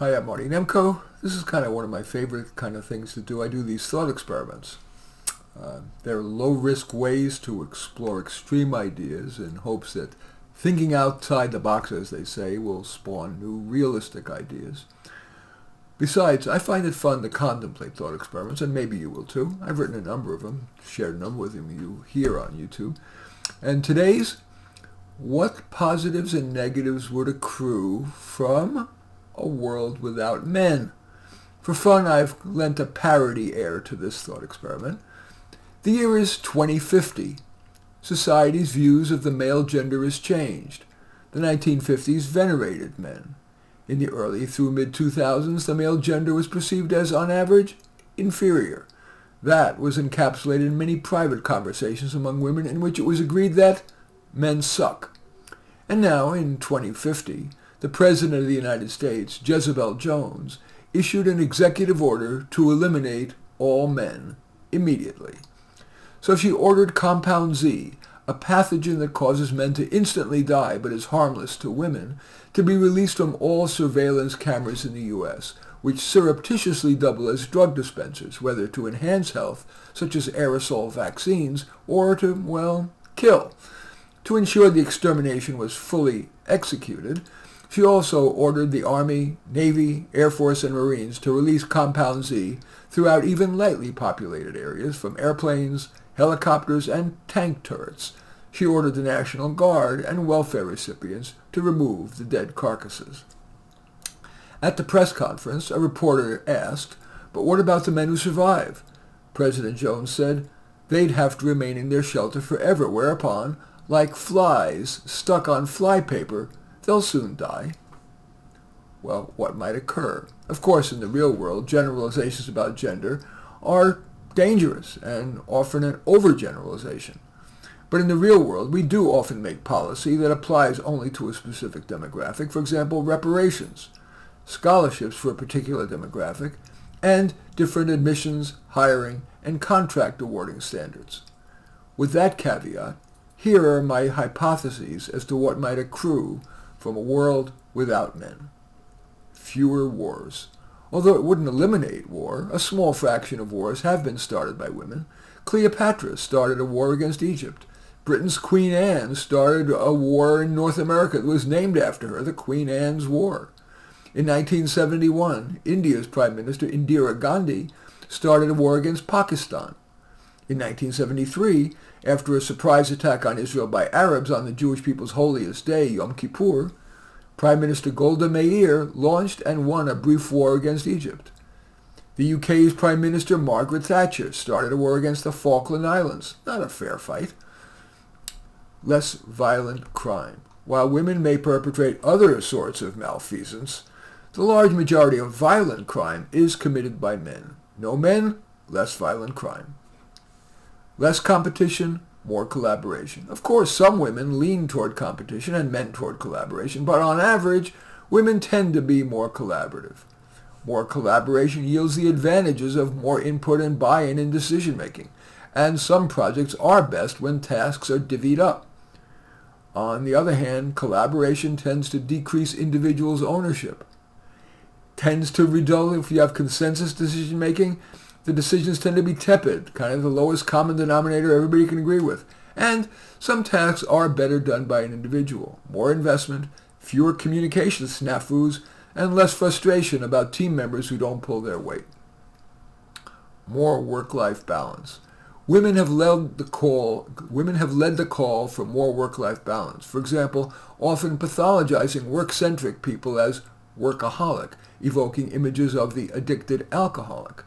Hi, I'm Marty Nemko. This is kind of one of my favorite kind of things to do. I do these thought experiments. They're low-risk ways to explore extreme ideas in hopes that thinking outside the box, as they say, will spawn new realistic ideas. Besides, I find it fun to contemplate thought experiments, and maybe you will too. I've written a number of them, shared a number with you here on YouTube. And today's, what positives and negatives would accrue from a world without men? For fun, I've lent a parody air to this thought experiment. The year is 2050. Society's views of the male gender has changed. The 1950s venerated men. In the early through mid-2000s, the male gender was perceived as, on average, inferior. That was encapsulated in many private conversations among women in which it was agreed that men suck. And now, in 2050, the President of the United States, Jezebel Jones, issued an executive order to eliminate all men immediately. So she ordered Compound Z, a pathogen that causes men to instantly die but is harmless to women, to be released from all surveillance cameras in the U.S., which surreptitiously double as drug dispensers, whether to enhance health, such as aerosol vaccines, or to, well, kill. To ensure the extermination was fully executed, she also ordered the Army, Navy, Air Force, and Marines to release Compound Z throughout even lightly populated areas, from airplanes, helicopters, and tank turrets. She ordered the National Guard and welfare recipients to remove the dead carcasses. At the press conference, a reporter asked, "But what about the men who survive?" President Jones said, "They'd have to remain in their shelter forever, whereupon, like flies stuck on flypaper, they'll soon die." Well, what might occur? Of course, in the real world, generalizations about gender are dangerous and often an overgeneralization. But in the real world, we do often make policy that applies only to a specific demographic, for example, reparations, scholarships for a particular demographic, and different admissions, hiring, and contract awarding standards. With that caveat, here are my hypotheses as to what might accrue from a world without men. Fewer wars. Although it wouldn't eliminate war, a small fraction of wars have been started by women. Cleopatra started a war against Egypt. Britain's Queen Anne started a war in North America that was named after her, the Queen Anne's War. In 1971, India's Prime Minister Indira Gandhi started a war against Pakistan. In 1973, after a surprise attack on Israel by Arabs on the Jewish people's holiest day, Yom Kippur, Prime Minister Golda Meir launched and won a brief war against Egypt. The UK's Prime Minister Margaret Thatcher started a war against the Falkland Islands. Not a fair fight. Less violent crime. While women may perpetrate other sorts of malfeasance, the large majority of violent crime is committed by men. No men, less violent crime. Less competition, more collaboration. Of course, some women lean toward competition and men toward collaboration, but on average, women tend to be more collaborative. More collaboration yields the advantages of more input and buy-in in decision-making, and some projects are best when tasks are divvied up. On the other hand, collaboration tends to decrease individuals' ownership. Tends to reduce, if you have consensus decision-making, the decisions tend to be tepid, kind of the lowest common denominator everybody can agree with. And some tasks are better done by an individual. More investment, fewer communication snafus, and less frustration about team members who don't pull their weight. More work-life balance. Women have led the call for more work-life balance. For example, often pathologizing work-centric people as workaholic, evoking images of the addicted alcoholic.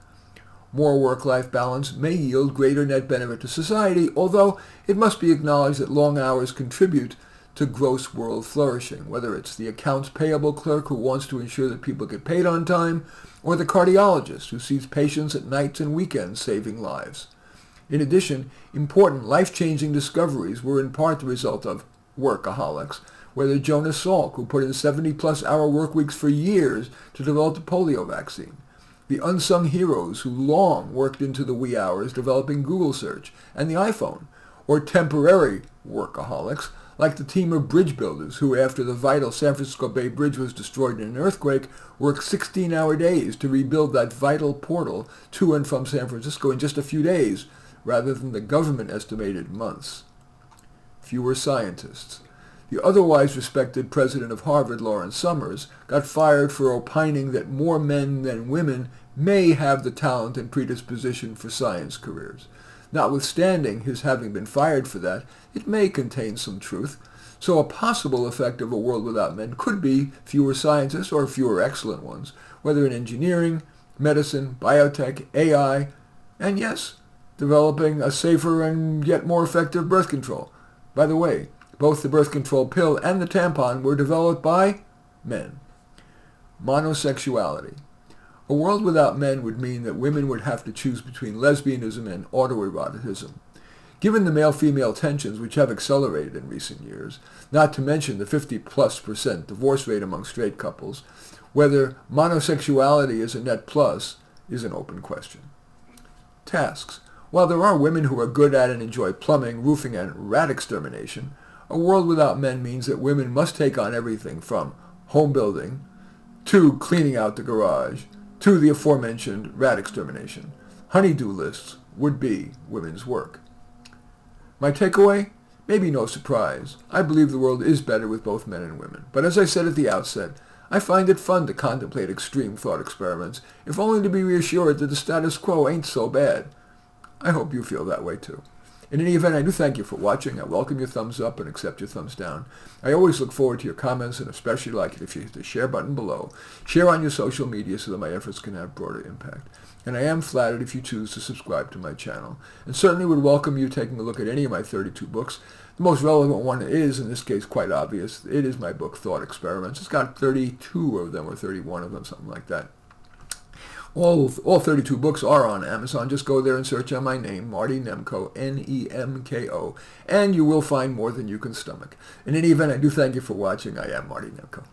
More work-life balance may yield greater net benefit to society, although it must be acknowledged that long hours contribute to gross world flourishing, whether it's the accounts payable clerk who wants to ensure that people get paid on time, or the cardiologist who sees patients at nights and weekends saving lives. In addition, important life-changing discoveries were in part the result of workaholics, whether Jonas Salk, who put in 70-plus hour work weeks for years to develop the polio vaccine, the unsung heroes who long worked into the wee hours developing Google search and the iPhone, or temporary workaholics like the team of bridge builders who, after the vital San Francisco Bay Bridge was destroyed in an earthquake, worked 16-hour days to rebuild that vital portal to and from San Francisco in just a few days, rather than the government estimated months. Fewer scientists. The otherwise respected president of Harvard, Lawrence Summers, got fired for opining that more men than women may have the talent and predisposition for science careers. Notwithstanding his having been fired for that, it may contain some truth. So a possible effect of a world without men could be fewer scientists or fewer excellent ones, whether in engineering, medicine, biotech, AI, and yes, developing a safer and yet more effective birth control. By the way, both the birth control pill and the tampon were developed by men. Monosexuality. A world without men would mean that women would have to choose between lesbianism and autoeroticism. Given the male-female tensions which have accelerated in recent years, not to mention the 50+% divorce rate among straight couples, whether monosexuality is a net plus is an open question. Tasks. While there are women who are good at and enjoy plumbing, roofing, and rat extermination, a world without men means that women must take on everything from home building to cleaning out the garage to the aforementioned rat extermination. Honey-do lists would be women's work. My takeaway? Maybe no surprise. I believe the world is better with both men and women. But as I said at the outset, I find it fun to contemplate extreme thought experiments, if only to be reassured that the status quo ain't so bad. I hope you feel that way too. In any event, I do thank you for watching. I welcome your thumbs up and accept your thumbs down. I always look forward to your comments and especially like it if you hit the share button below. Share on your social media so that my efforts can have broader impact. And I am flattered if you choose to subscribe to my channel. And certainly would welcome you taking a look at any of my 32 books. The most relevant one is, in this case, quite obvious. It is my book, Thought Experiments. It's got 32 of them or 31 of them, something like that. All 32 books are on Amazon. Just go there and search on my name, Marty Nemko, Nemko, and you will find more than you can stomach. In any event, I do thank you for watching. I am Marty Nemko.